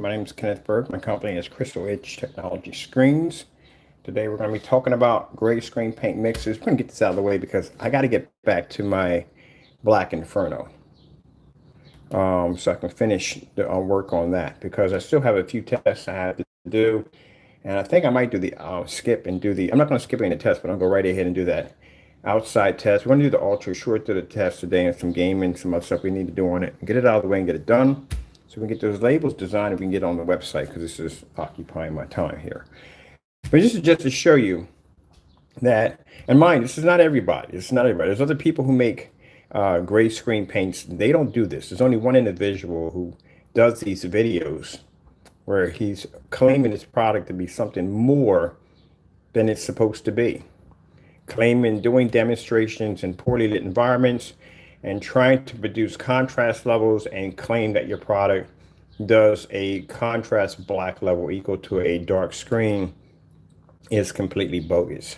My name is Kenneth Berg. My company is Crystal Edge Technology Screens. Today we're going to be talking about gray screen paint mixes. We're going to get this out of the way because I got to get back to my Black Inferno. So I can finish the work on that because I still have a few tests I have to do. And I think I might do the skip and do the, I'm not going to skip any tests, but I'll go right ahead and do that outside test. We're going to do the ultra short to the test today and some gaming, some other stuff we need to do on it. Get it out of the way and get it done. So we can get those labels designed and we can get on the website because this is occupying my time here. But this is just to show you that, and mind, this is not everybody. It's not everybody. There's other people who make gray screen paints. They don't do this. There's only one individual who does these videos where he's claiming his product to be something more than it's supposed to be. Claiming, doing demonstrations in poorly lit environments, and trying to produce contrast levels and claim that your product does a contrast black level equal to a dark screen is completely bogus.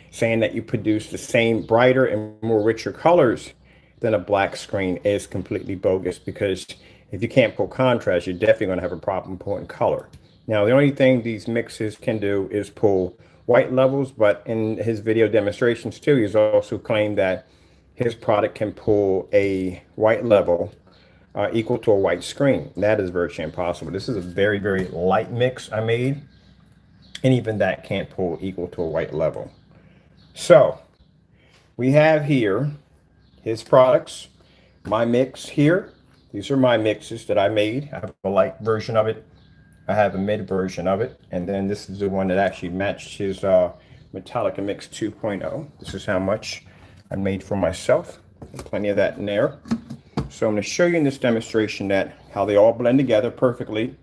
Saying that you produce the same brighter and more richer colors than a black screen is completely bogus, because if you can't pull contrast, you're definitely going to have a problem pulling color. Now, the only thing these mixes can do is pull white levels, but in his video demonstrations too, he's also claimed that his product can pull a white level equal to a white screen. That is virtually impossible. This is a very, very light mix I made, and even that can't pull equal to a white level. So we have here his products, my mix here. These are my mixes that I made. I have a light version of it. I have a mid version of it. And then this is the one that actually matched his Metallica Mix 2.0. This is how much I made for myself. Plenty of that in there. So I'm going to show you in this demonstration that how they all blend together perfectly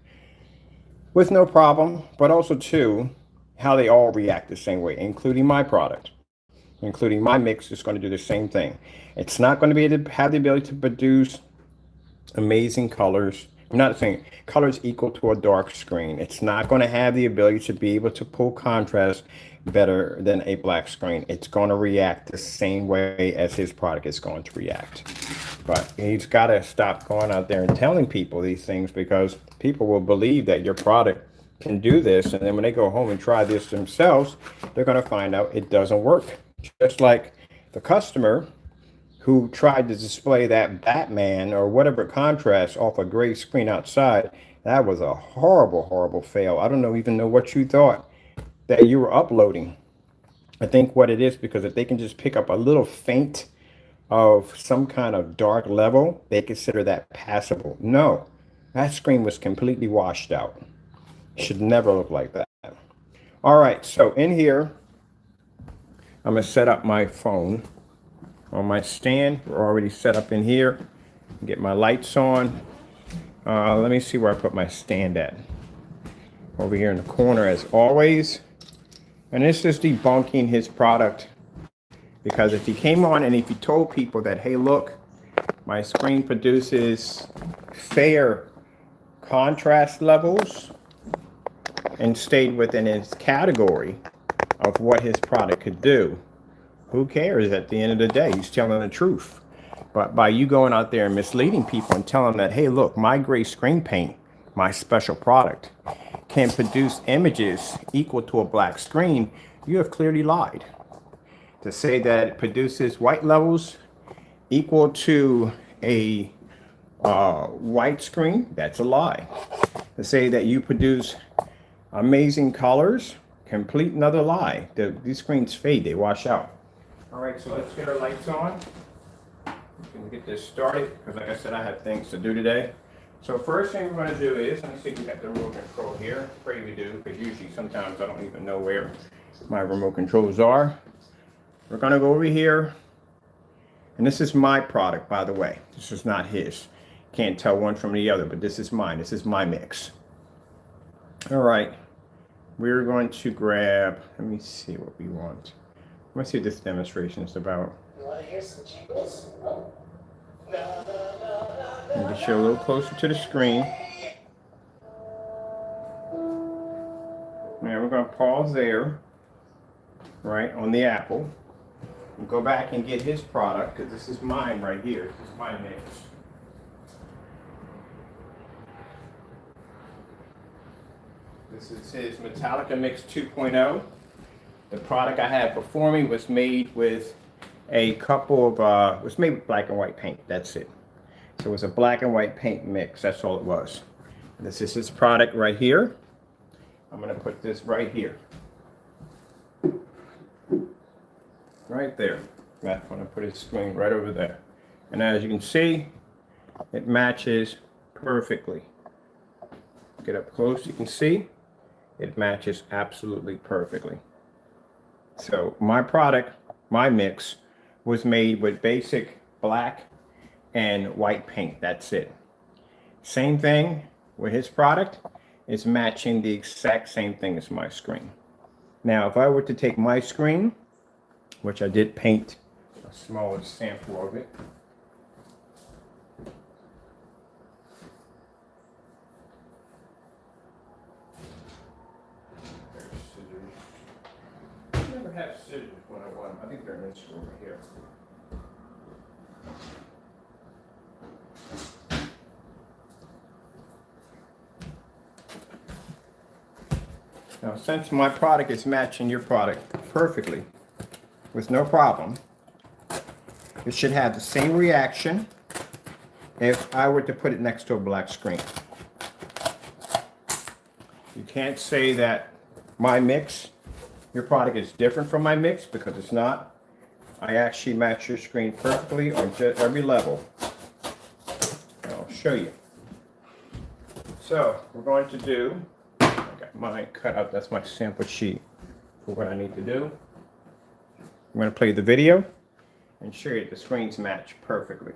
with no problem, but also too, how they all react the same way, including my product. Including my mix is going to do the same thing. It's not going to be able to have the ability to produce amazing colors. I'm not saying colors equal to a dark screen. It's not going to have the ability to be able to pull contrast better than a black screen. It's going to react the same way as his product is going to react. But he's got to stop going out there and telling people these things, because people will believe that your product can do this, and then when they go home and try this themselves, they're going to find out it doesn't work. Just like the customer who tried to display that Batman or whatever contrast off a gray screen outside. That was a horrible, horrible fail. I don't even know what you thought that you were uploading. I think what it is, because if they can just pick up a little faint of some kind of dark level, they consider that passable. No, that screen was completely washed out. It should never look like that. All right, so in here, I'm gonna set up my phone on my stand. We're already set up in here. Get my lights on. Let me see where I put my stand at. Over here in the corner as always. And this is debunking his product, because if he came on and if he told people that, hey, look, my screen produces fair contrast levels and stayed within his category of what his product could do, who cares? At the end of the day, he's telling the truth. But by you going out there and misleading people and telling them that, hey, look, my gray screen paint, my special product, can produce images equal to a black screen, you have clearly lied. To say that it produces white levels equal to a white screen, that's a lie. To say that you produce amazing colors, complete another lie. These screens fade, they wash out. All right, so let's get our lights on. We can get this started, because like I said, I have things to do today. So first thing we're going to do is, let me see if we got the remote control here. Pray we do, because usually sometimes I don't even know where my remote controls are. We're going to go over here, and this is my product, by the way. This is not his. Can't tell one from the other, but this is mine. This is my mix. All right, we're going to grab, let me see what we want. Let's see what this demonstration is about. You want to hear some jingles? Get you a little closer to the screen. Now we're going to pause there, right, on the Apple. And go back and get his product, because this is mine right here. This is my mix. This is his Metallica Mix 2.0. The product I had before me was made with a couple of, it was made with black and white paint. That's it. So it was a black and white paint mix. That's all it was. And this is his product right here. I'm going to put this right here. Right there. I'm going to put his screen right over there. And as you can see, it matches perfectly. Get up close, you can see it matches absolutely perfectly. So my product, my mix, was made with basic black and white paint. That's it. Same thing with his product. It's matching the exact same thing as my screen. Now, if I were to take my screen, which I did paint a smaller sample of it. Have scissors when I want them. I think they're in this over here. Now, since my product is matching your product perfectly, with no problem, it should have the same reaction if I were to put it next to a black screen. You can't say that my mix, your product is different from my mix, because it's not. I actually match your screen perfectly on just every level. I'll show you. So we're going to do, I got mine cut out, that's my sample sheet for what I need to do. I'm going to play the video and show you the screens match perfectly.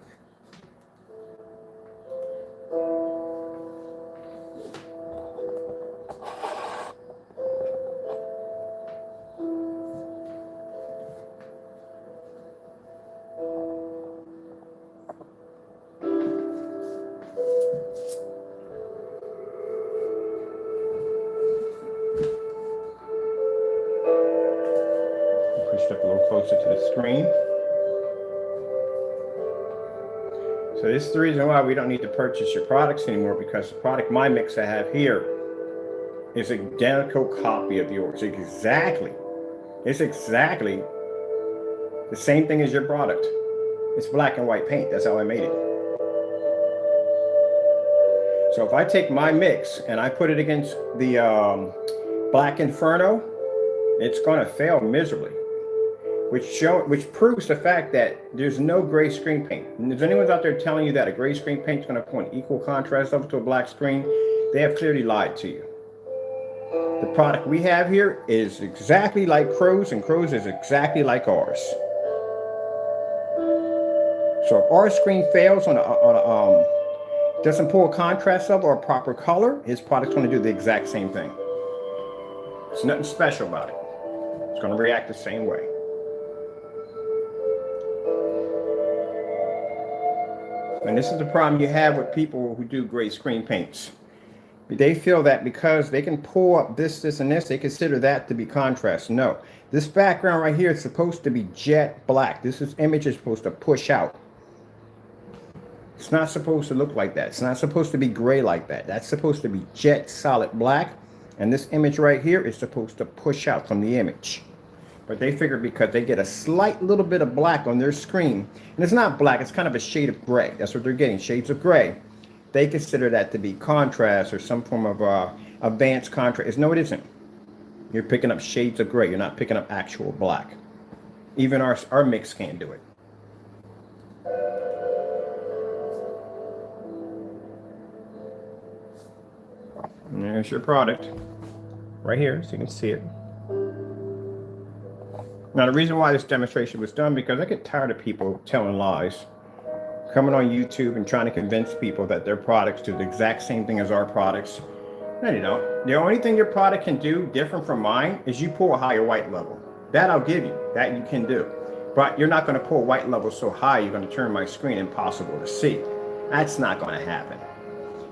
Push it up a little closer to the screen. So this is the reason why we don't need to purchase your products anymore, because the product, my mix I have here, is an identical copy of yours. It's exactly the same thing as your product. It's black and white paint. That's how I made it. So if I take my mix and I put it against the Black Inferno, it's going to fail miserably. Which proves the fact that there's no gray screen paint. And if anyone's out there telling you that a gray screen paint is going to put an equal contrast level to a black screen, they have clearly lied to you. The product we have here is exactly like Crow's, and Crow's is exactly like ours. So if our screen fails doesn't pull a contrast level or a proper color, his product's going to do the exact same thing. There's nothing special about it. It's going to react the same way. And this is the problem you have with people who do gray screen paints. They feel that because they can pull up this, and this, they consider that to be contrast. No, this background right here is supposed to be jet black. This image is supposed to push out. It's not supposed to look like that. It's not supposed to be gray like that. That's supposed to be jet solid black. And this image right here is supposed to push out from the image. But they figure because they get a slight little bit of black on their screen, and it's not black, it's kind of a shade of gray. That's what they're getting, shades of gray. They consider that to be contrast or some form of advanced contrast. No, it isn't. You're picking up shades of gray. You're not picking up actual black. Even our mix can't do it. And there's your product right here, so you can see it. Now, the reason why this demonstration was done, because I get tired of people telling lies, coming on YouTube and trying to convince people that their products do the exact same thing as our products. No, they don't. The only thing your product can do different from mine is you pull a higher white level. That I'll give you. That you can do. But you're not going to pull a white level so high you're going to turn my screen impossible to see. That's not going to happen.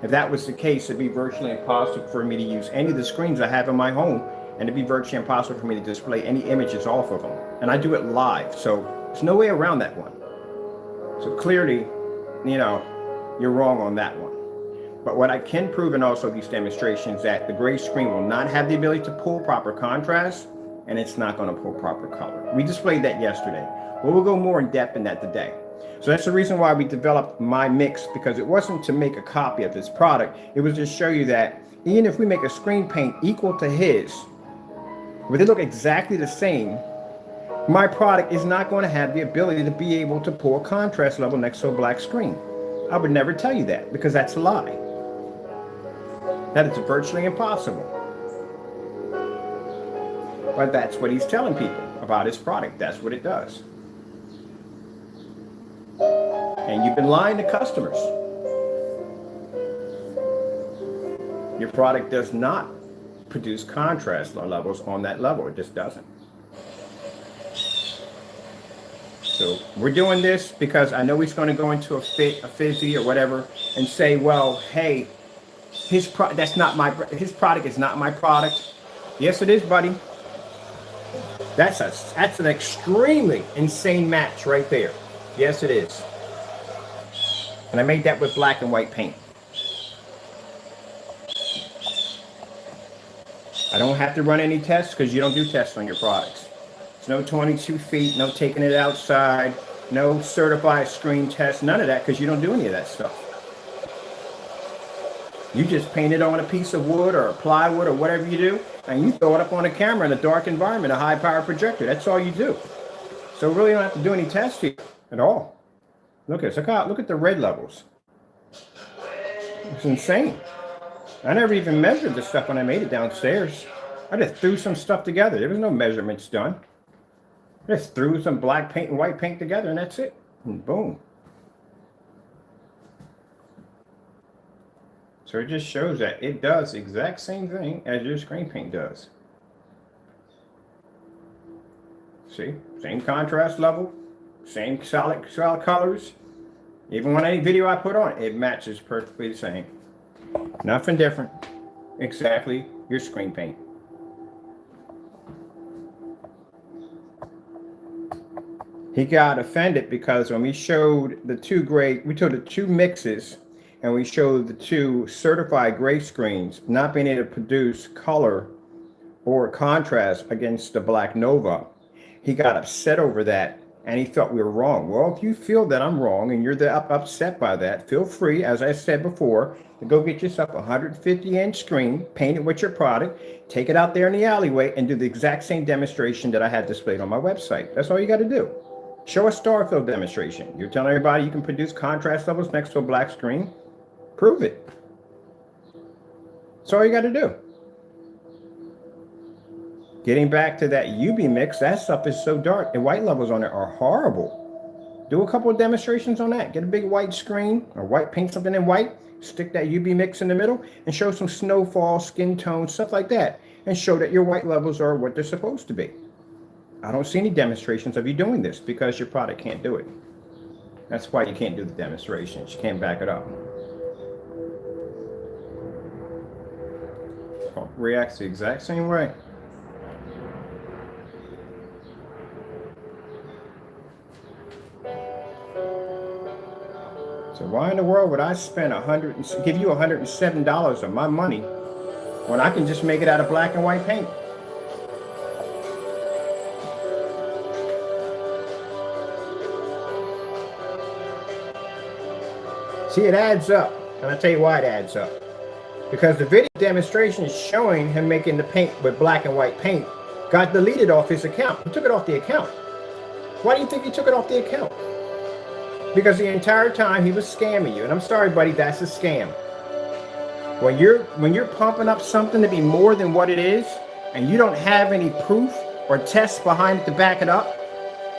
If that was the case, it'd be virtually impossible for me to use any of the screens I have in my home, and it'd be virtually impossible for me to display any images off of them. And I do it live, so there's no way around that one. So clearly, you're wrong on that one. But what I can prove in also these demonstrations that the gray screen will not have the ability to pull proper contrast, and it's not going to pull proper color. We displayed that yesterday. But we'll go more in depth in that today. So that's the reason why we developed my mix, because it wasn't to make a copy of this product. It was to show you that even if we make a screen paint equal to his, where they look exactly the same, my product is not going to have the ability to be able to pull a contrast level next to a black screen. I would never tell you that, because that's a lie. That is virtually impossible. But that's what he's telling people about his product. That's what it does. And you've been lying to customers. Your product does not produce contrast levels on that level. It just doesn't. So we're doing this because I know he's going to go into a fizzy or whatever and say, well, hey, his product is not my product. Yes, it is, buddy. That's an extremely insane match right there. Yes, it is. And I made that with black and white paint. I don't have to run any tests because you don't do tests on your products. It's no 22 feet, no taking it outside, no certified screen test, none of that, because you don't do any of that stuff. You just paint it on a piece of wood or plywood or whatever you do, and you throw it up on a camera in a dark environment, a high power projector. That's all you do. So really you don't have to do any tests here at all. Look at the red levels. It's insane. I never even measured this stuff when I made it downstairs. I just threw some stuff together. There was no measurements done. I just threw some black paint and white paint together, and that's it. And boom. So it just shows that it does the exact same thing as your screen paint does. See? Same contrast level. Same solid colors. Even when any video I put on, it matches perfectly the same. Nothing different. Exactly your screen paint. He got offended because when we showed the two mixes, and we showed the two certified gray screens not being able to produce color or contrast against the Black Nova, he got upset over that. And he thought we were wrong. Well, if you feel that I'm wrong and you're upset by that, feel free, as I said before, to go get yourself a 150-inch screen, paint it with your product, take it out there in the alleyway, and do the exact same demonstration that I had displayed on my website. That's all you got to do. Show a star fill demonstration. You're telling everybody you can produce contrast levels next to a black screen? Prove it. That's all you got to do. Getting back to that UV mix, that stuff is so dark. The white levels on it are horrible. Do a couple of demonstrations on that. Get a big white screen or white, paint something in white, stick that UV mix in the middle, and show some snowfall, skin tone, stuff like that, and show that your white levels are what they're supposed to be. I don't see any demonstrations of you doing this because your product can't do it. That's why you can't do the demonstrations. You can't back it up. So it reacts the exact same way. So why in the world would I spend give you $107 of my money when I can just make it out of black and white paint? See, it adds up, and I'll tell you why it adds up. Because the video demonstration is showing him making the paint with black and white paint got deleted off his account. He took it off the account. Why do you think he took it off the account? Because the entire time he was scamming you. And I'm sorry, buddy, that's a scam. When you're pumping up something to be more than what it is, and you don't have any proof or tests behind it to back it up,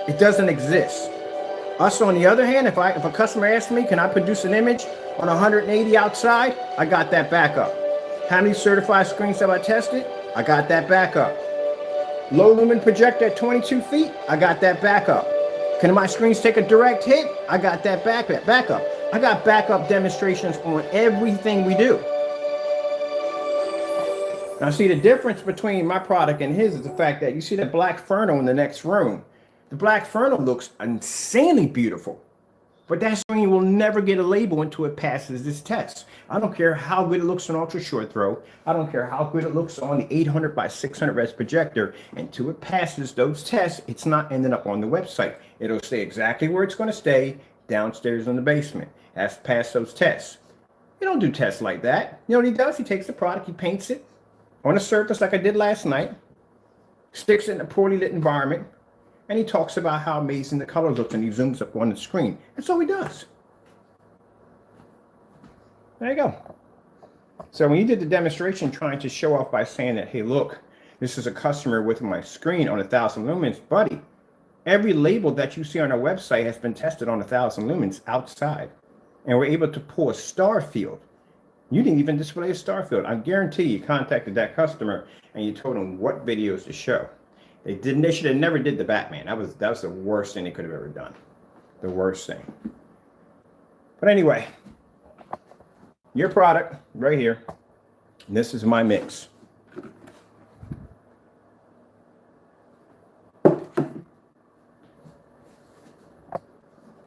it doesn't exist. Us, on the other hand, if a customer asks me, can I produce an image on 180 outside? I got that backup. How many certified screens have I tested? I got that backup. Low lumen projector at 22 feet? I got that backup. Can my screens take a direct hit? I got that backup. I got backup demonstrations on everything we do. Now, see, the difference between my product and his is the fact that you see the black Furno in the next room. The black Furno looks insanely beautiful. But that screen will never get a label until it passes this test. I don't care how good it looks on ultra short throw. I don't care how good it looks on the 800 by 600 res projector. Until it passes those tests, it's not ending up on the website. It'll stay exactly where it's going to stay, downstairs in the basement. Has to pass those tests. You don't do tests like that. You know what he does? He takes the product, he paints it on a surface like I did last night, sticks it in a poorly lit environment, and he talks about how amazing the color looks, and he zooms up on the screen. That's all he does. There you go. So when you did the demonstration trying to show off by saying that, hey, look, this is a customer with my screen on 1,000 lumens, buddy, every label that you see on our website has been tested on 1,000 lumens outside. And we're able to pull a star field. You didn't even display a star field. I guarantee you contacted that customer and you told them what videos to show. They didn't. They should have never did the Batman. That was the worst thing they could have ever done. The worst thing. But anyway, your product right here. This is my mix.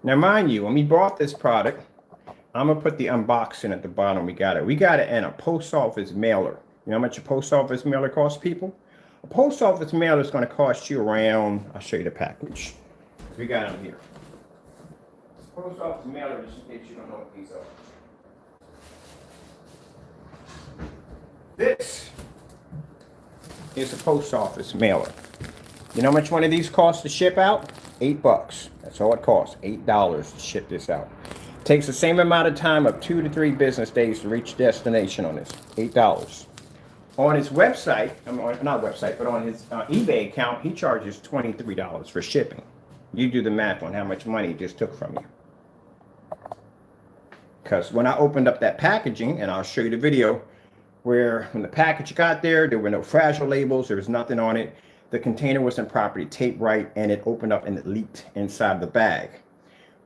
Now, mind you, when we bought this product, I'm gonna put the unboxing at the bottom. We got it in a post office mailer. You know how much a post office mailer costs, people? A post office mailer is going to cost you around, I'll show you the package. We got them here. Post office mailer, just in case you don't know what these are. This is a post office mailer. You know how much one of these costs to ship out? $8. That's all it costs, $8 to ship this out. Takes the same amount of time of 2 to 3 business days to reach destination on this, $8. On his website, not website, but on his eBay account, he charges $23 for shipping. You do the math on how much money he just took from you. Because when I opened up that packaging, and I'll show you the video, where when the package got there, there were no fragile labels, there was nothing on it. The container wasn't properly taped right, and it opened up and it leaked inside the bag.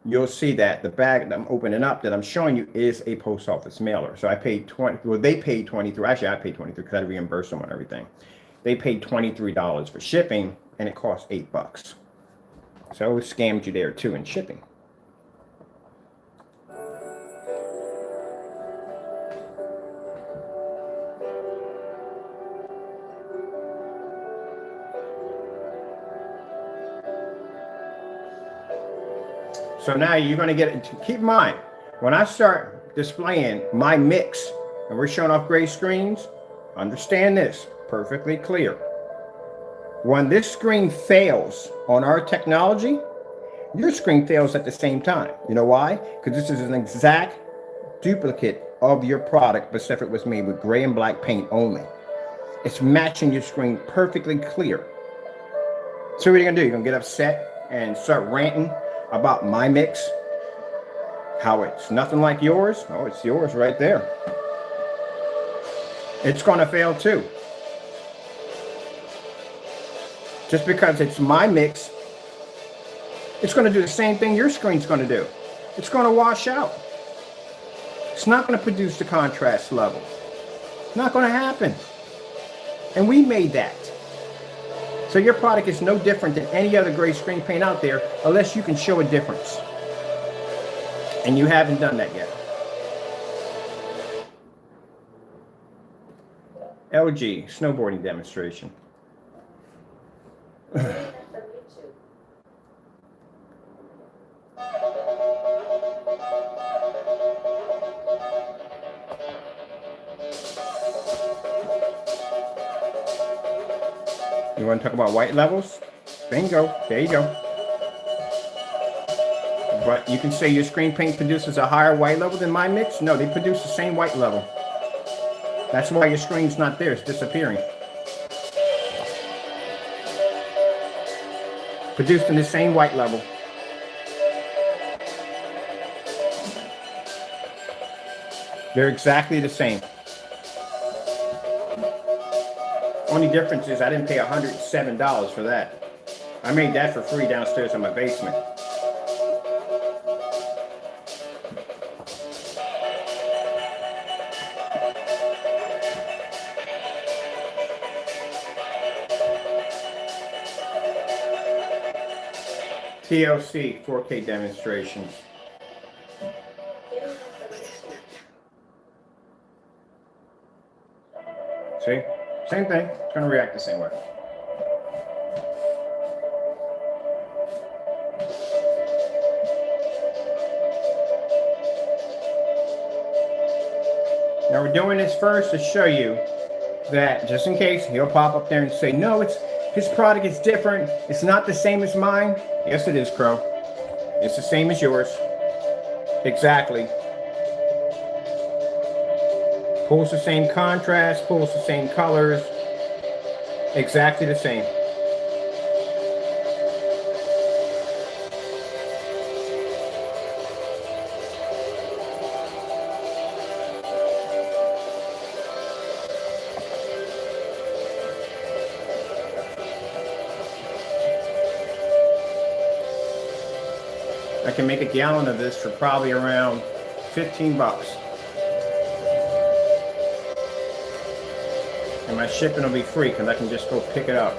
You'll see that the bag that I'm opening up that I'm showing you is a post office mailer. So I paid they paid $23. Actually, I paid $23 because I had to reimburse them on everything. They paid $23 for shipping, and it cost $8. So it scammed you there too in shipping. So now you're going to get it. Keep in mind, when I start displaying my mix and we're showing off gray screens, understand this perfectly clear. When this screen fails on our technology, your screen fails at the same time. You know why? Because this is an exact duplicate of your product, but except it was made with gray and black paint only. It's matching your screen perfectly clear. So what are you going to do? You're going to get upset and start ranting about my mix, how it's nothing like yours. Oh, it's yours right there. It's going to fail too. Just because it's my mix, it's going to do the same thing your screen's going to do. It's going to wash out. It's not going to produce the contrast level. It's not going to happen. And we made that. So your product is no different than any other gray screen paint out there unless you can show a difference. And you haven't done that yet. LG snowboarding demonstration. You want to talk about white levels? Bingo. There you go. But you can say your screen paint produces a higher white level than my mix? No, they produce the same white level. That's why your screen's not there. It's disappearing. Produced in the same white level. They're exactly the same. Only difference is I didn't pay $107 for that. I made that for free downstairs in my basement. TLC 4K demonstrations. See? Same thing. It's going to react the same way. Now we're doing this first to show you that, just in case he'll pop up there and say, no, it's his product is different. It's not the same as mine. Yes, it is, Crow. It's the same as yours. Exactly. Pulls the same contrast, pulls the same colors. Exactly the same. I can make a gallon of this for probably around 15 bucks. And my shipping will be free because I can just go pick it up.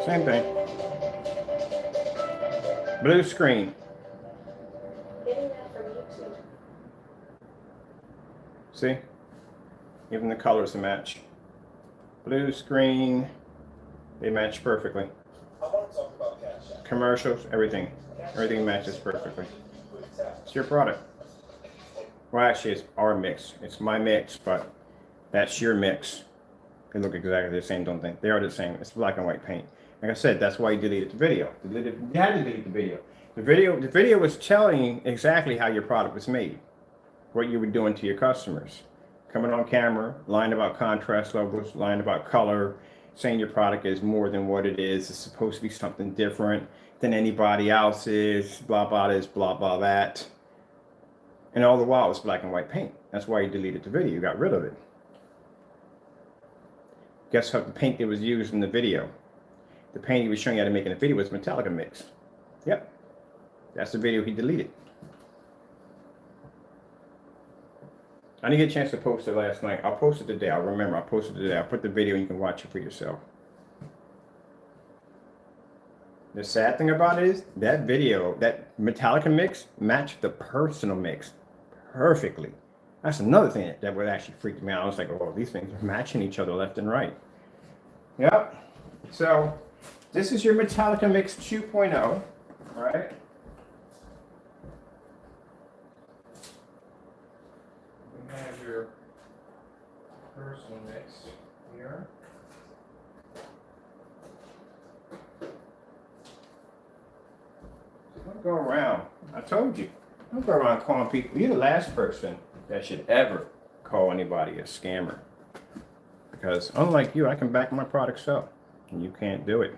Same thing. Blue screen. Getting that from YouTube. See? Even the colors match. Blue screen. They match perfectly. Commercials, everything. Everything matches perfectly. It's your product. Well, actually, it's our mix. It's my mix, but that's your mix. They look exactly the same, don't they? They are the same. It's black and white paint. Like I said, that's why you deleted the video. You had to delete the video. The video was telling you exactly how your product was made, what you were doing to your customers. Coming on camera, lying about contrast levels, lying about color, saying your product is more than what it is. It's supposed to be something different than anybody else's, blah, blah this, blah, blah that. And all the while, it's black and white paint. That's why you deleted the video. You got rid of it. Guess what the paint that was used in the video? The paint he was showing you how to make in the video was Metallica mix. Yep. That's the video he deleted. I didn't get a chance to post it last night. I'll post it today. I'll remember. I'll post it today. I'll put the video and you can watch it for yourself. The sad thing about it is that video, that Metallica mix, matched the personal mix perfectly. That's another thing that would actually freak me out. I was like, oh, these things are matching each other left and right. Yep. So this is your Metallica mix 2.0, all right? We have your personal mix here. Don't go around. I told you. Don't go around calling people. You're the last person that should ever call anybody a scammer. Because unlike you, I can back my products up. And you can't do it.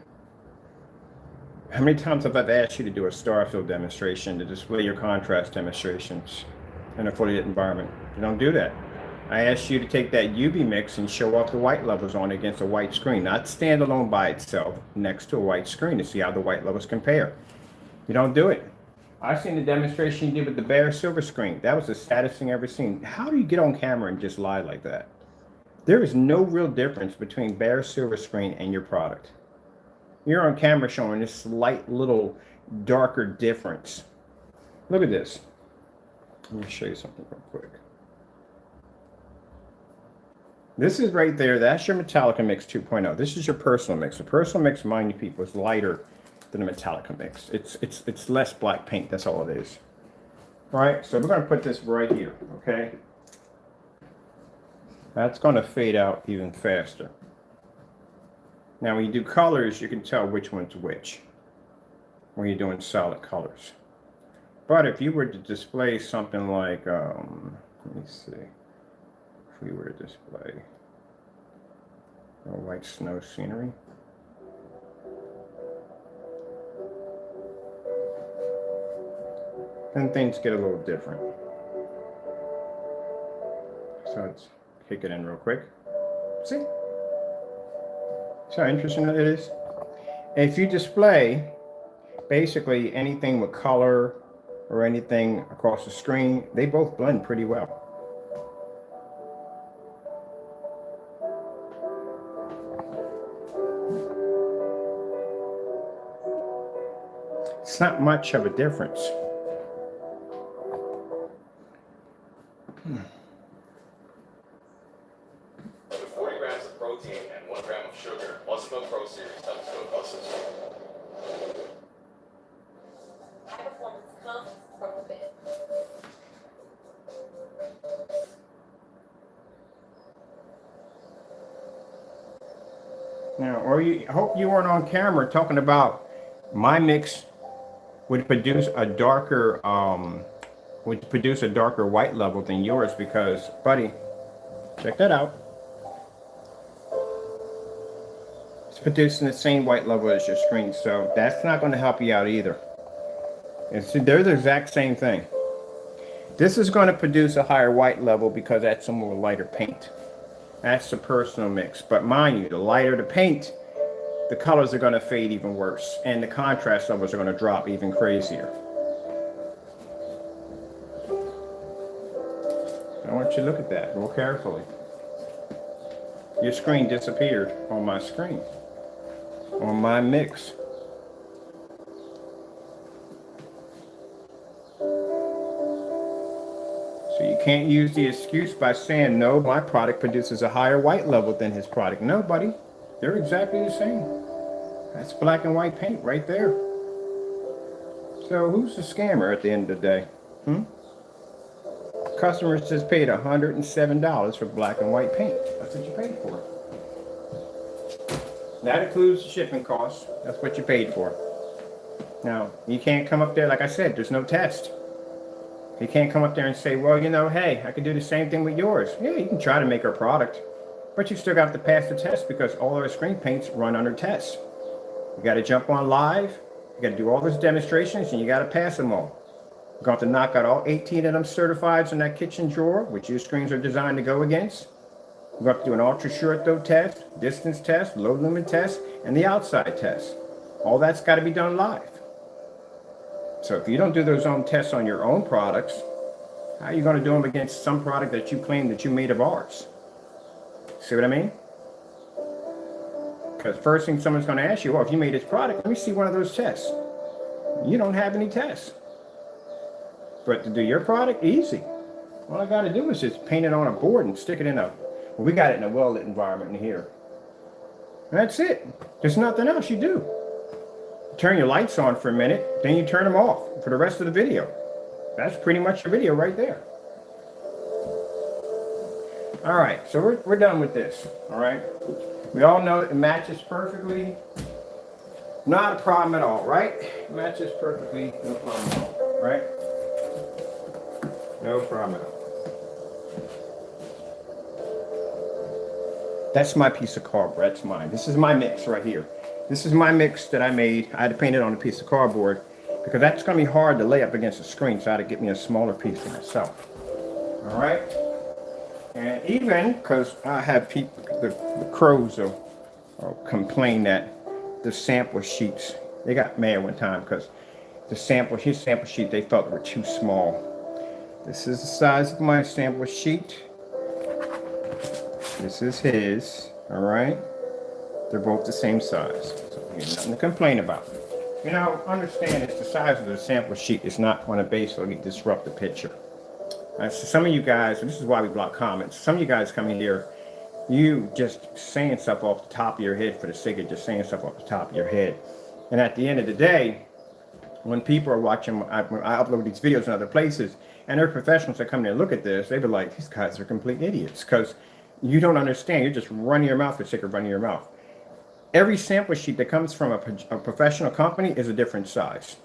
How many times have I asked you to do a star fill demonstration to display your contrast demonstrations in a fully lit environment? You don't do that. I asked you to take that UV mix and show off the white levels on it against a white screen. Not stand alone by itself next to a white screen to see how the white levels compare. You don't do it. I've seen the demonstration you did with the bare silver screen. That was the saddest thing I've ever seen. How do you get on camera and just lie like that? There is no real difference between bare silver screen and your product. You're on camera showing this slight little darker difference. Look at this. Let me show you something real quick. This is right there. That's your Metallica mix 2.0. This is your personal mix. The personal mix, mind you people, is lighter than the Metallica mix. It's less black paint. That's all it is. All right, so we're going to put this right here, okay? That's going to fade out even faster. Now, when you do colors, you can tell which one's which when you're doing solid colors. But if you were to display something like, let me see, if we were to display a white snow scenery. Then things get a little different. So let's kick it in real quick. See? See how interesting that it is? If you display basically anything with color or anything across the screen, they both blend pretty well. It's not much of a difference. With 40 grams of protein and 1 gram of sugar, Muscle Milk Pro Series helps build muscles. High performance comes from within. Now, I hope you weren't on camera talking about my mix would produce a darker white level than yours, because, buddy, check that out. It's producing the same white level as your screen, so that's not going to help you out either. They're the exact same thing. This is going to produce a higher white level because that's some more lighter paint. That's the personal mix. But mind you, the lighter the paint, the colors are going to fade even worse, and the contrast levels are going to drop even crazier. I want you to look at that real carefully. Your screen disappeared on my screen, on my mix. So you can't use the excuse by saying, no, my product produces a higher white level than his product. No, buddy, they're exactly the same. That's black and white paint right there. So who's the scammer at the end of the day? Customers just paid $107 for black and white paint. That's what you paid for. That includes the shipping costs. That's what you paid for. Now, you can't come up there, like I said, there's no test. You can't come up there and say, well, you know, hey, I can do the same thing with yours. Yeah, you can try to make our product, but you still got to pass the test because all our screen paints run under tests. You got to jump on live, you got to do all those demonstrations, and you got to pass them all. You're going to have to knock out all 18 of them certifieds in that kitchen drawer, which your screens are designed to go against. You're going to have to do an ultra short throw test, distance test, low lumen test, and the outside test. All that's got to be done live. So if you don't do those own tests on your own products, how are you going to do them against some product that you claim that you made of ours? See what I mean? Because first thing someone's going to ask you, well, if you made this product, let me see one of those tests. You don't have any tests. But to do your product, easy. All I got to do is just paint it on a board and stick it in we got it in a well-lit environment in here. That's it. There's nothing else you do. Turn your lights on for a minute, then you turn them off for the rest of the video. That's pretty much your video right there. All right, so we're done with this, all right? We all know it matches perfectly. Not a problem at all, right? It matches perfectly, no problem at all, right? No problem at all. That's my piece of cardboard, that's mine. This is my mix right here. This is my mix that I made. I had to paint it on a piece of cardboard because that's going to be hard to lay up against the screen, so I had to get me a smaller piece for myself. All right? And even because I have people, the crows will complain that the sample sheets, they got mad one time because his sample sheet, they felt were too small. This is the size of my sample sheet. This is his, all right? They're both the same size, so there's nothing to complain about. You know, understand it's the size of the sample sheet. It's not going to basically disrupt the picture. So some of you guys, and this is why we block comments, some of you guys come in here, you just saying stuff off the top of your head for the sake of just saying stuff off the top of your head. And at the end of the day, when people are watching, I upload these videos in other places, and they're professionals that come in and look at this, they be like, these guys are complete idiots, because you don't understand. You're just running your mouth for the sake of running your mouth. Every sample sheet that comes from a professional company is a different size.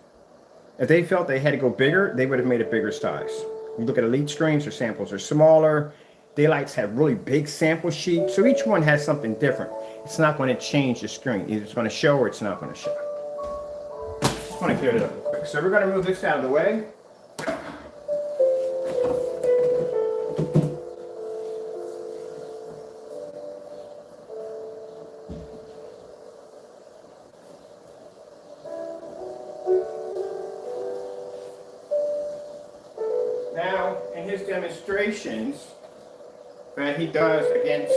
If they felt they had to go bigger, they would have made a bigger size. You look at Elite screens, their samples are smaller. Daylights have really big sample sheets. So each one has something different. It's not going to change the screen. Either it's going to show or it's not going to show. Just want to clear it up real quick. So we're going to move this out of the way. Now, in his demonstrations that he does against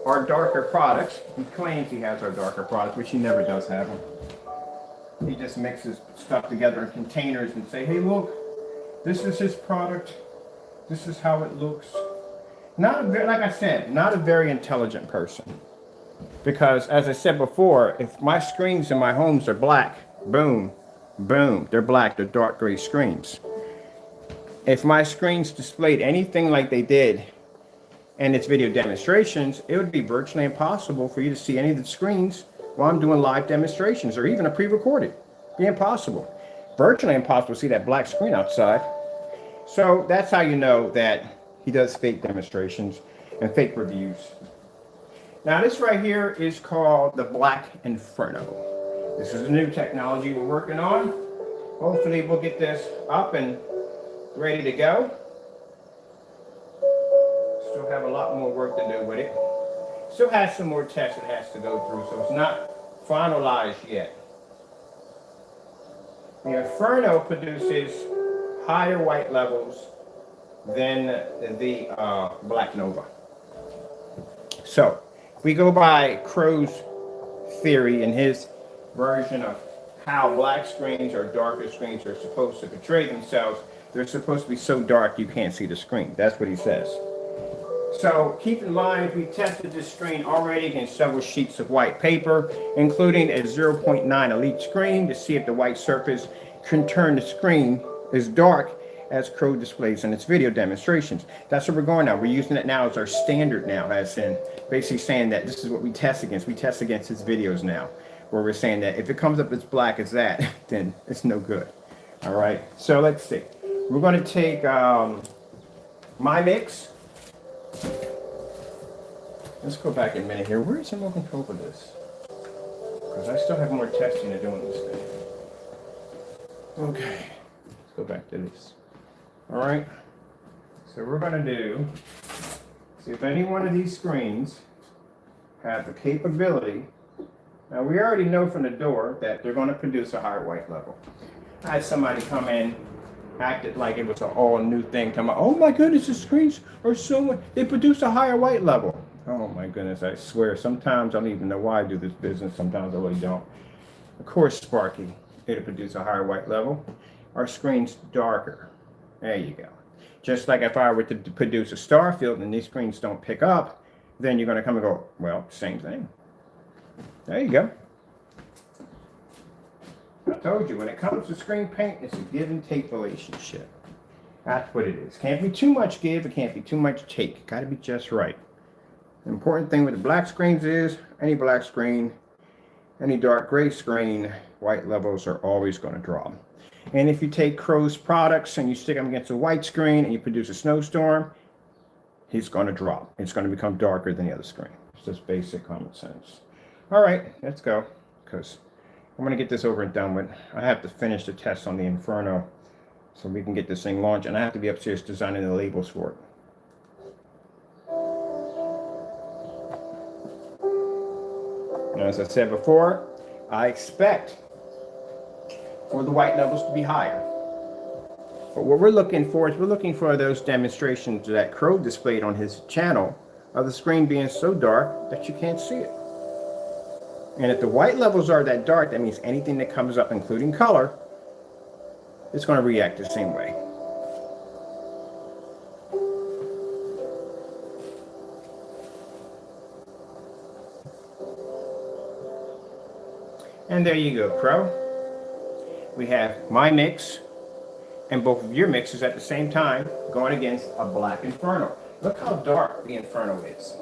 our darker products, he claims he has our darker products, which he never does have them. He just mixes stuff together in containers and say, hey, look, this is his product. This is how it looks. Not a very, like I said, not a very intelligent person. Because as I said before, if my screens in my homes are black, boom, boom, they're black, they're dark gray screens. If my screens displayed anything like they did in its video demonstrations, it would be virtually impossible for you to see any of the screens while I'm doing live demonstrations or even a pre-recorded. Be impossible. Virtually impossible to see that black screen outside. So that's how you know that he does fake demonstrations and fake reviews. Now this right here is called the Black Inferno. This is a new technology we're working on. Hopefully we'll get this up and ready to go. Still have a lot more work to do with it. Still has some more tests it has to go through, so it's not finalized yet. The Inferno produces higher white levels than the Black Nova. So, we go by Crow's theory and his version of how black screens or darker screens are supposed to portray themselves. They're supposed to be so dark you can't see the screen. That's what he says. So keep in mind, we tested this screen already against several sheets of white paper, including a 0.9 elite screen to see if the white surface can turn the screen as dark as Crow displays in its video demonstrations. That's what we're going now. We're using it now as our standard now, as in basically saying that this is what we test against. We test against his videos now, where we're saying that if it comes up as black as that, then it's no good. All right, so let's see. We're going to take my mix. Let's go back a minute here. Where is the remote control for this? Because I still have more testing to do on this thing. Okay, let's go back to this. All right, so we're going to do, see if any one of these screens have the capability. Now we already know from the door that they're going to produce a higher white level. I had somebody come in, acted like it was an all new thing, come out, oh my goodness, the screens are so, they produce a higher white level. Oh my goodness, I swear, sometimes I don't even know why I do this business, sometimes I really don't. Of course, Sparky, it'll produce a higher white level. Our screen's darker. There you go. Just like if I were to produce a star field and these screens don't pick up, then you're going to come and go, well, same thing. There you go. I told you, when it comes to screen paint, it's a give and take relationship. That's what it is. Can't be too much give, it can't be too much take. Got to be just right. The important thing with the black screens is, any black screen, any dark gray screen, white levels are always going to drop. And if you take Crow's products and you stick them against a white screen and you produce a snowstorm, he's going to drop. It's going to become darker than the other screen. It's just basic common sense. All right, let's go, because I'm going to get this over and done with. I have to finish the test on the Inferno so we can get this thing launched, and I have to be upstairs designing the labels for it. Now, as I said before, I expect for the white levels to be higher. But what we're looking for is we're looking for those demonstrations that Crow displayed on his channel of the screen being so dark that you can't see it. And if the white levels are that dark, that means anything that comes up, including color, it's going to react the same way. And there you go, Crow. We have my mix and both of your mixes at the same time going against a black Inferno. Look how dark the Inferno is.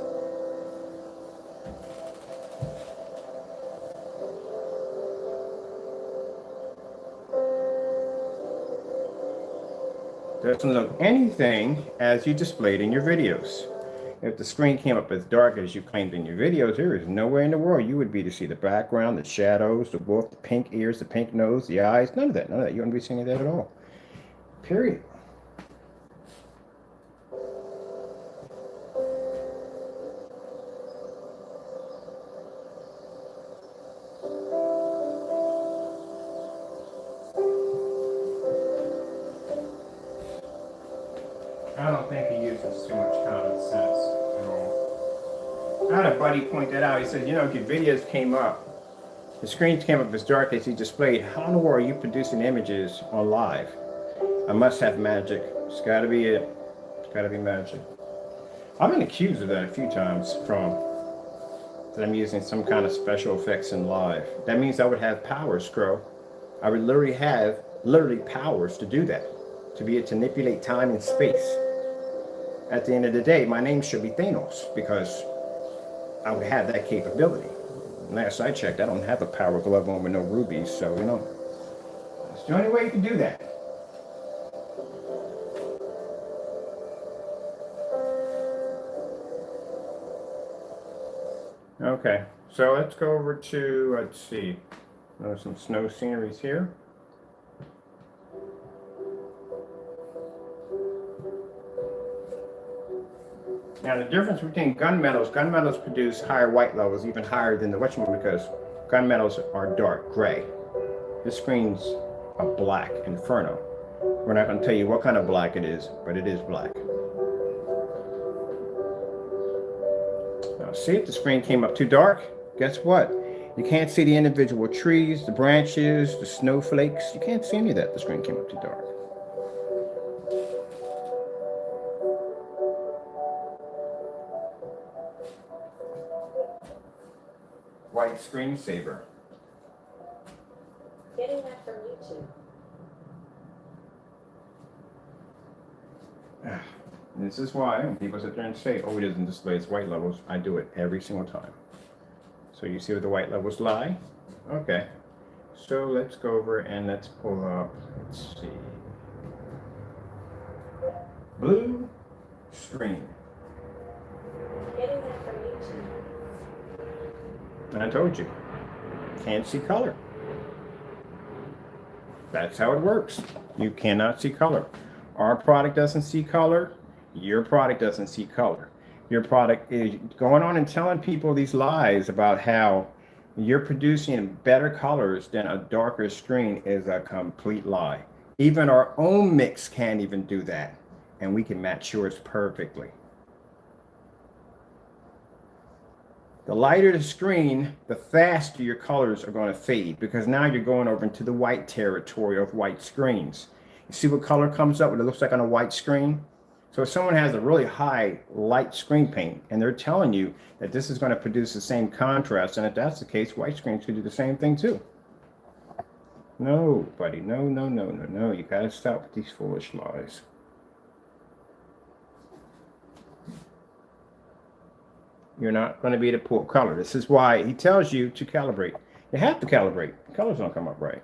Doesn't look anything as you displayed in your videos. If the screen came up as dark as you claimed in your videos, there is nowhere in the world you would be to see the background, the shadows, the wolf, the pink ears, the pink nose, the eyes, none of that, none of that. You wouldn't be seeing that at all. Period. I don't think he uses too much common sense at all. I had a buddy point that out. He said, you know, if your videos came up, the screens came up as dark as he displayed, how in the world are you producing images on live? I must have magic. It's got to be it. Gotta be magic. I've been accused of that a few times from that I'm using some kind of special effects in live. That means I would have powers, Crow. I would literally have powers to do that. To be able to manipulate time and space. At the end of the day, my name should be Thanos because I would have that capability. Last I checked, I don't have a power glove on with no rubies, so you know. It's the only way you can do that. Okay, so let's go over to, let's see, there's some snow sceneries here. Now the difference between gunmetals produce higher white levels, even higher than the whatchamacallit, because gunmetals are dark gray. This screen's a black inferno. We're not going to tell you what kind of black it is, but it is black. Now, see if the screen came up too dark? Guess what? You can't see the individual trees, the branches, the snowflakes. You can't see any of that. The screen came up too dark. White screensaver. Getting that from YouTube. This is why when people sit there and say, oh, it doesn't display its white levels, I do it every single time. So you see where the white levels lie? Okay. So let's go over and let's pull up, let's see. Blue screen. Getting that from YouTube. And I told you, can't see color. That's how it works. You cannot see color. Our product doesn't see color. Your product doesn't see color. Your product is going on and telling people these lies about how you're producing better colors than a darker screen is a complete lie. Even our own mix can't even do that. And we can match yours perfectly. The lighter the screen, the faster your colors are going to fade because now you're going over into the white territory of white screens. You see what color comes up, what it looks like on a white screen? So if someone has a really high light screen paint and they're telling you that this is going to produce the same contrast, and if that's the case, white screens could do the same thing too. No, buddy, no. You got to stop with these foolish lies. You're not going to be able to pull color. This is why he tells you to calibrate. You have to calibrate. Colors don't come up right.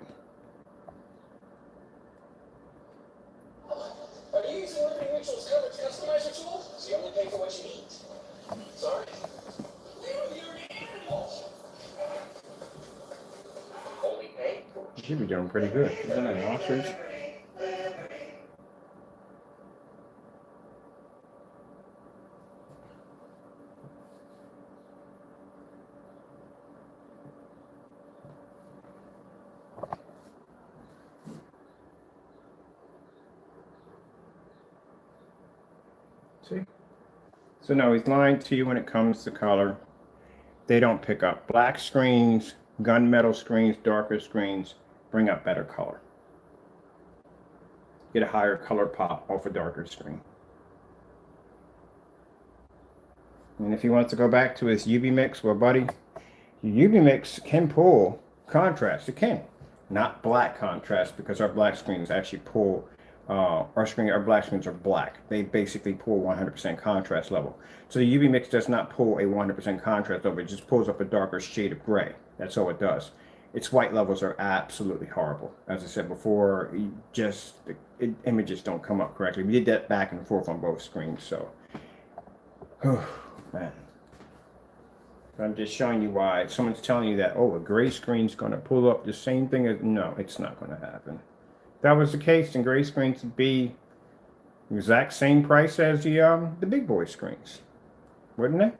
Are you using Living Rituals Color Customizer tool? So you only pay for what you need. Sorry. You're an animal. Only pay? You should be doing pretty good. Isn't that an ostrich? See? So no, he's lying to you when it comes to color. They don't pick up. Black screens, gunmetal screens, darker screens bring up better color. Get a higher color pop off a darker screen. And if he wants to go back to his UV mix, well, buddy, your UV mix can pull contrast. It can. Not black contrast, because our black screens actually pull our black screens are black. They basically pull 100% contrast level. So the UV mix does not pull a 100% contrast level. It just pulls up a darker shade of gray. That's all it does. Its white levels are absolutely horrible. As I said before, images don't come up correctly. We did that back and forth on both screens, so. Man. I'm just showing you why someone's telling you that, oh, a gray screen's going to pull up the same thing as, no, it's not going to happen. If that was the case, then gray screens would be the exact same price as the big boy screens, wouldn't it?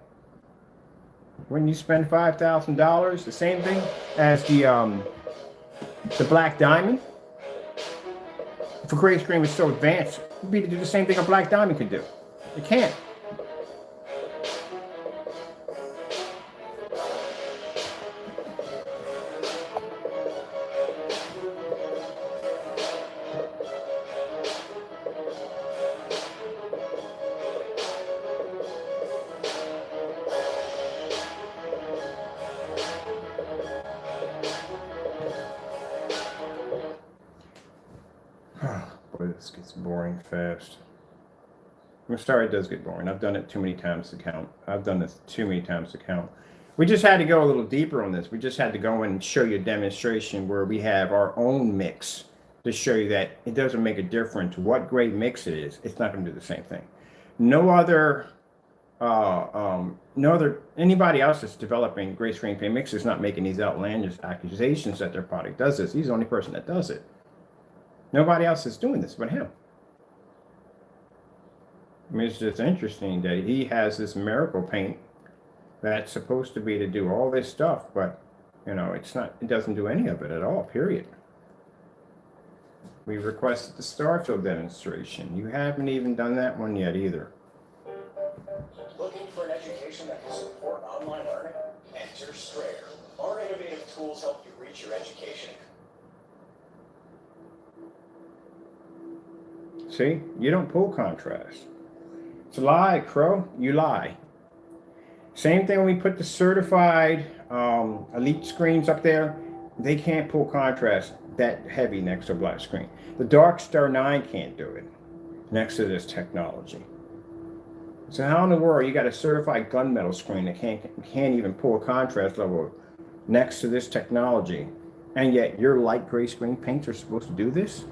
Wouldn't you spend $5,000, the same thing as the black diamond? If a gray screen was so advanced, it would be to do the same thing a black diamond could do. It can't. boring fast. I'm sorry, it does get boring. I've done it too many times to count. I've done this too many times to count. We just had to go a little deeper on this. We just had to go in and show you a demonstration where we have our own mix to show you that it doesn't make a difference what grade mix it is. It's not going to do the same thing. No other anybody else that's developing gray screen paint mix is not making these outlandish accusations that their product does this. He's the only person that does it. Nobody else is doing this but him. I mean, it's just interesting that he has this miracle paint that's supposed to be to do all this stuff, but you know, it's not. It doesn't do any of it at all. Period. We requested the Starfield demonstration. You haven't even done that one yet either. Looking for an education that can support online learning? Enter Strayer. Our innovative tools help you reach your education. See, you don't pull contrast. It's a lie, Crow. You lie. Same thing when we put the certified elite screens up there. They can't pull contrast that heavy next to a black screen. The Dark Star 9 can't do it next to this technology. So how in the world you got a certified gunmetal screen that can't even pull a contrast level next to this technology, and yet your light gray screen paints are supposed to do this?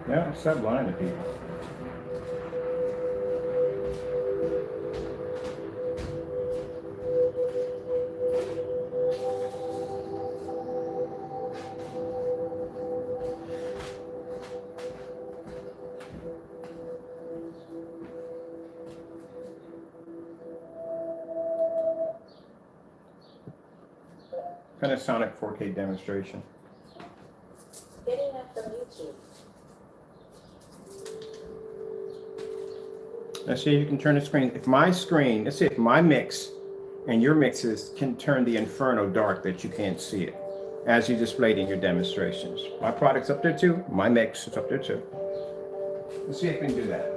Yeah, stop lying to people. Panasonic 4K demonstration. Getting that from YouTube. Let's see if you can turn the screen. If my screen, let's see if my mix and your mixes can turn the inferno dark that you can't see it, as you displayed in your demonstrations. My product's up there too. My mix is up there too. Let's see if we can do that.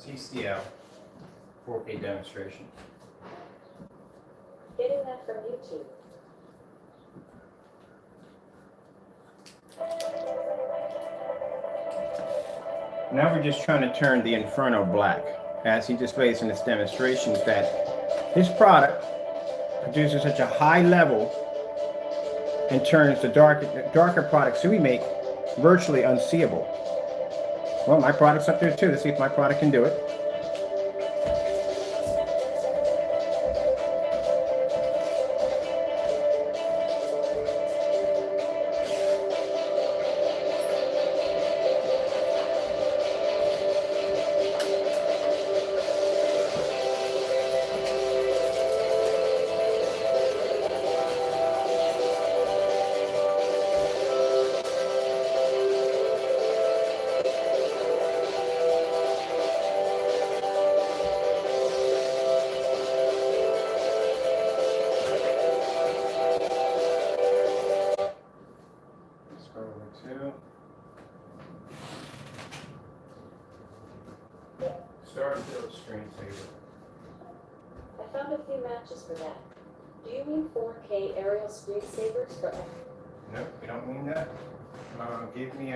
TCL 4K demonstration. Getting that from YouTube. Now we're just trying to turn the Inferno black, as he displays in his demonstrations that his product produces such a high level and turns the darker products that we make virtually unseeable. Well, my product's up there too. Let's see if my product can do it. I found a few matches for that. Do you mean 4K aerial screensavers for? Nope, we don't mean that. Give me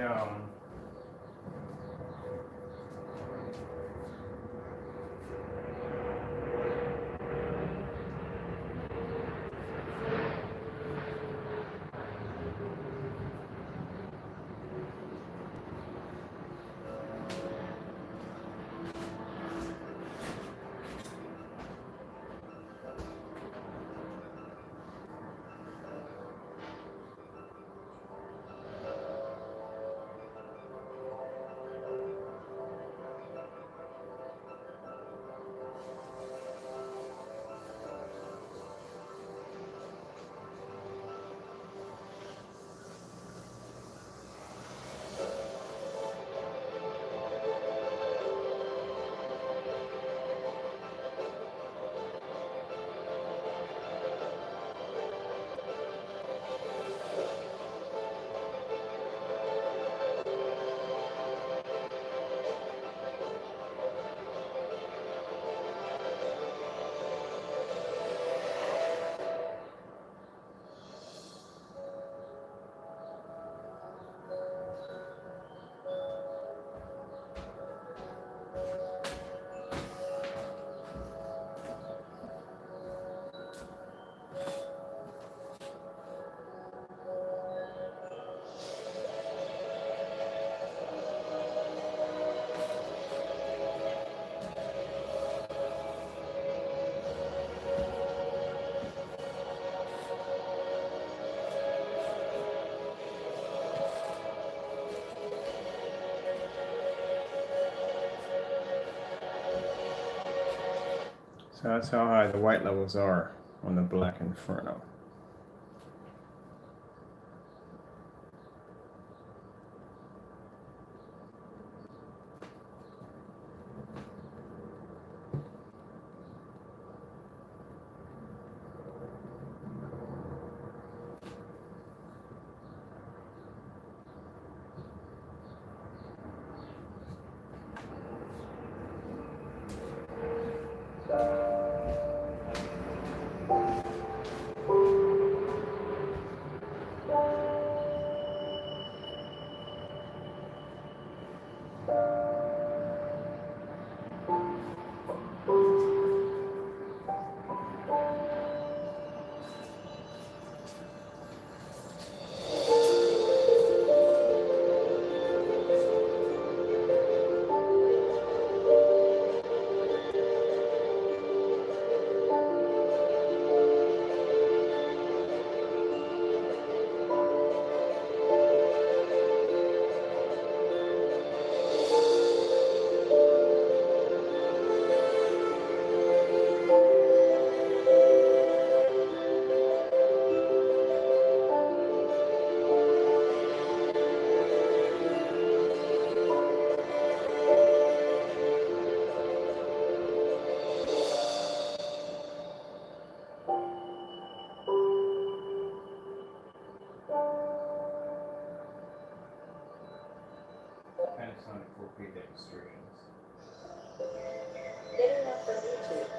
so that's how high the white levels are on the Black Inferno. Panasonic 4K demonstrations. Getting up from YouTube.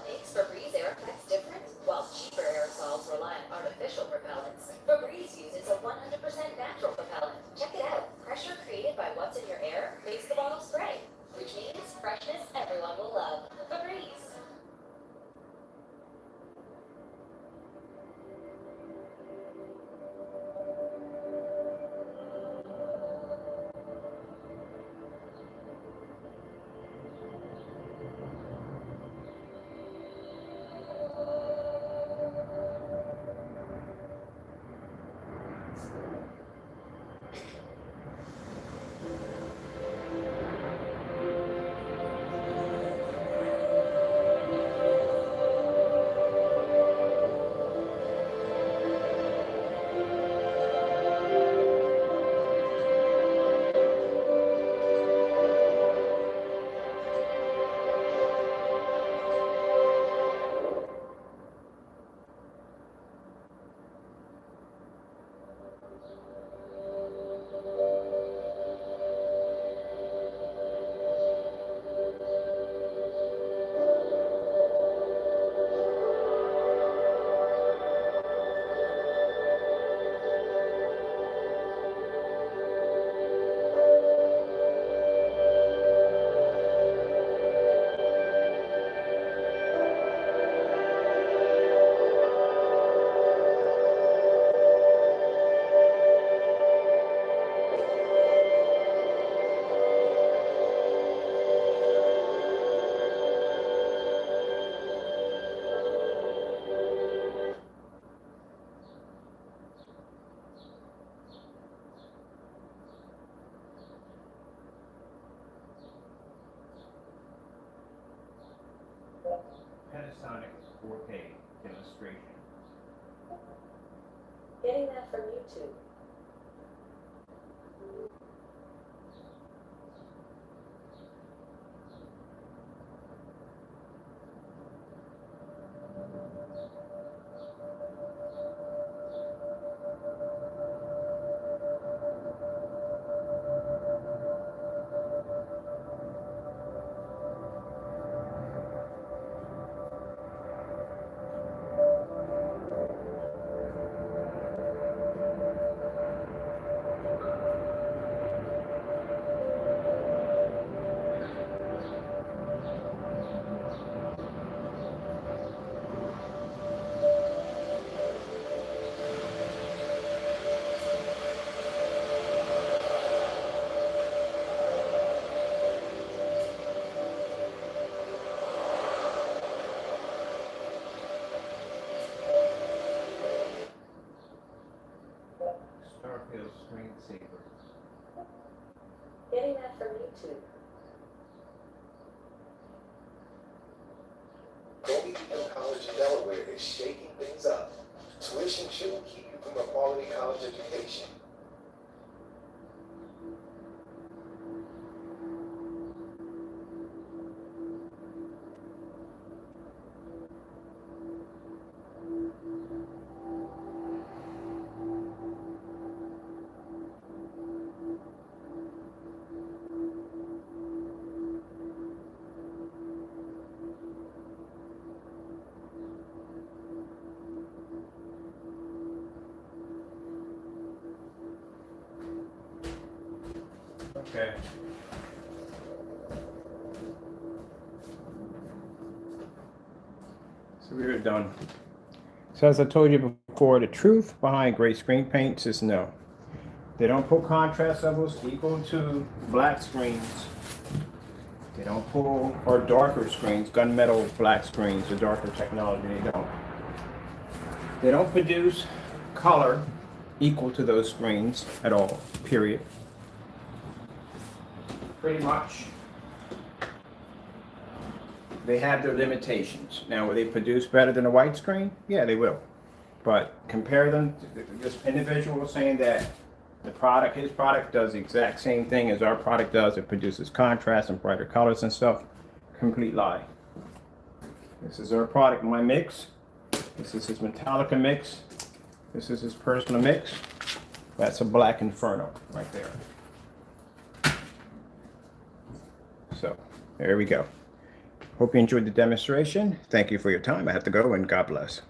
makes Febreze air effects different? While cheaper aerosols rely on artificial repellents, Febreze uses a 100% natural repellent. Check it out. Pressure created by what's in your air makes the bottle spray, which means freshness everyone will love. Febreze. Panasonic 4K demonstration. Getting that from YouTube. Starfield screensaver. Getting that from YouTube. Colby Beacon College in Delaware is shaking things up. Tuition shouldn't keep you from a quality college education. Okay. So we're done. So as I told you before, the truth behind great screen paints is no. They don't pull contrast levels equal to black screens. They don't pull, or darker screens, gunmetal black screens, or darker technology, they don't. They don't produce color equal to those screens at all, period. Pretty much. They have their limitations. Now, will they produce better than a white screen? Yeah, they will. But compare them, this individual was saying that his product does the exact same thing as our product does. It produces contrast and brighter colors and stuff. Complete lie. This is our product, my mix. This is his Metallica mix. This is his personal mix. That's a Black Inferno right there. So, there we go. Hope you enjoyed the demonstration. Thank you for your time. I have to go, and God bless.